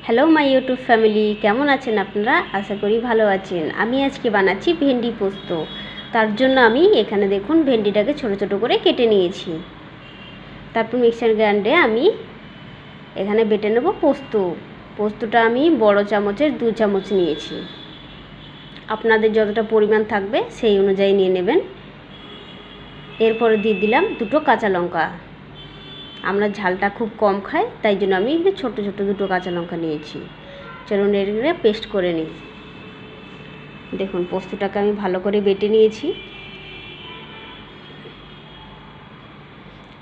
Hello my YouTube family, কেমন আছেন আপনারা? আশা করি ভালো আছেন। আমি আজকে বানাচ্ছি ভেন্ডি পোস্ত। তার জন্য আমি এখানে দেখুন ভেন্ডিটাকে ছোট ছোট করে কেটে নিয়েছি। তারপর মিক্সার গ্রাইন্ডারে আমি এখানে বেটে নেব পোস্ত। পোস্তটা আমি বড় চামচের 2 চামচ নিয়েছি। আপনাদের যতটা পরিমাণ থাকবে সেই অনুযায়ী নিয়ে নেবেন। এরপরে দিয়ে দিলাম 2টো কাঁচা লঙ্কা। আমরা ঝালটা খুব কম খাই, তাই জন্য আমি এখানে ছোট ছোট 2টো কাঁচা লঙ্কা নিয়েছি। চলুন এগুলো পেস্ট করে নিই। দেখুন পোস্তটাকে আমি ভালো করে বেটে নিয়েছি।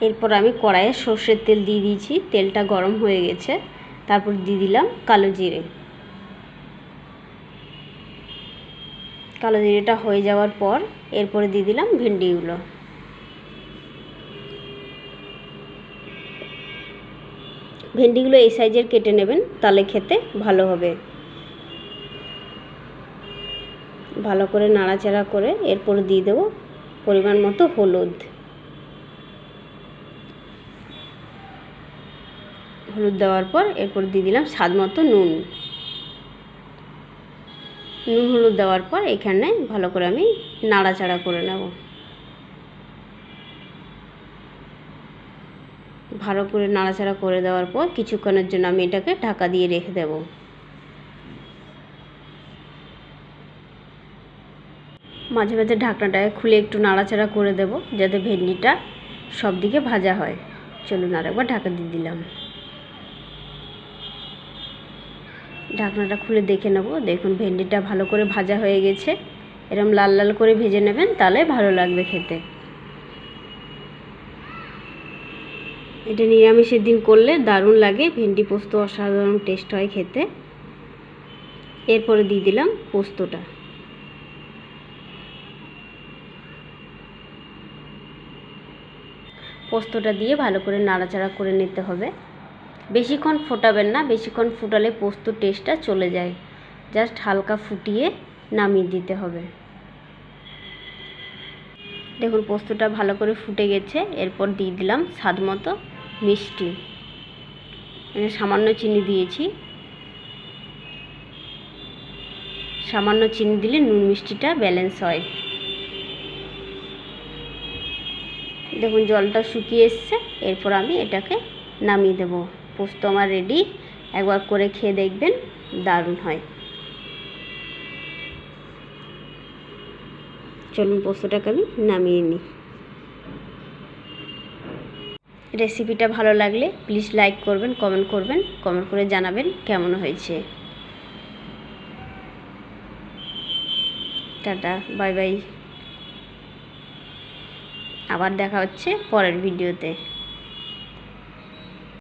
এরপর আমি কড়াইয়ে সর্ষের তেল দিয়ে দিয়েছি। তেলটা গরম হয়ে গেছে। তারপর দিয়ে দিলাম কালো জিরে। কালো জিরেটা হয়ে যাওয়ার পর এরপরে দিয়ে দিলাম ভেন্ডিগুলো। ভেন্ডিগুলো এই সাইজের কেটে নেবেন, তাহলে খেতে ভালো হবে। ভালো করে নাড়াচাড়া করে এরপর দিয়ে দেবো পরিমাণ মতো হলুদ। হলুদ দেওয়ার পর এরপর দিয়ে দিলাম স্বাদ মতো নুন। নুন হলুদ দেওয়ার পর এখানে ভালো করে আমি নাড়াচাড়া করে নেব। ভালো করে নাড়াচাড়া করে দেওয়ার পর কিছুক্ষণের জন্য আমি এটাকে ঢাকা দিয়ে রেখে দেব। মাঝে মাঝে ঢাকনাটাকে খুলে একটু নাড়াচাড়া করে দেব, যাতে ভেন্ডিটা সব দিকে ভাজা হয়। চলুন আরেকবার ঢাকা দিয়ে দিলাম। ঢাকনাটা খুলে দেখে নেব। দেখুন ভেন্ডিটা ভালো করে ভাজা হয়ে গেছে। এরকম লাল লাল করে ভেজে নেবেন, তাহলে ভালো লাগবে খেতে। এটা নিরামিষের দিন করলে দারুণ লাগে। ভেন্ডি পোস্ত অসাধারণ টেস্ট হয় খেতে। এরপরে দিয়ে দিলাম পোস্তটা। পোস্তটা দিয়ে ভালো করে নাড়াচাড়া করে নিতে হবে। বেশিক্ষণ ফোটাবেন না, বেশিক্ষণ ফুটালে পোস্ত টেস্টটা চলে যায়। জাস্ট হালকা ফুটিয়ে নামিয়ে দিতে হবে। দেখুন পোস্তটা ভালো করে ফুটে গেছে। এরপর দিয়ে দিলাম স্বাদ মতো মিষ্টি। সামান্য চিনি দিয়েছি। সামান্য চিনি দিলে নুন মিষ্টিটা ব্যালেন্স হয়। দেখুন জলটা শুকিয়ে এসছে। এরপর আমি এটাকে নামিয়ে দেব। পোস্ত আমার রেডি। একবার করে খেয়ে দেখবেন, দারুণ হয়। চলুন পোস্তটাকে আমি নামিয়ে নিই। রেসিপিটা ভালো লাগলে প্লিজ লাইক করবেন, কমেন্ট করবেন, কমেন্ট করে জানাবেন কেমন হয়েছে। Tata, bye bye. আবার দেখা হচ্ছে পরের ভিডিওতে।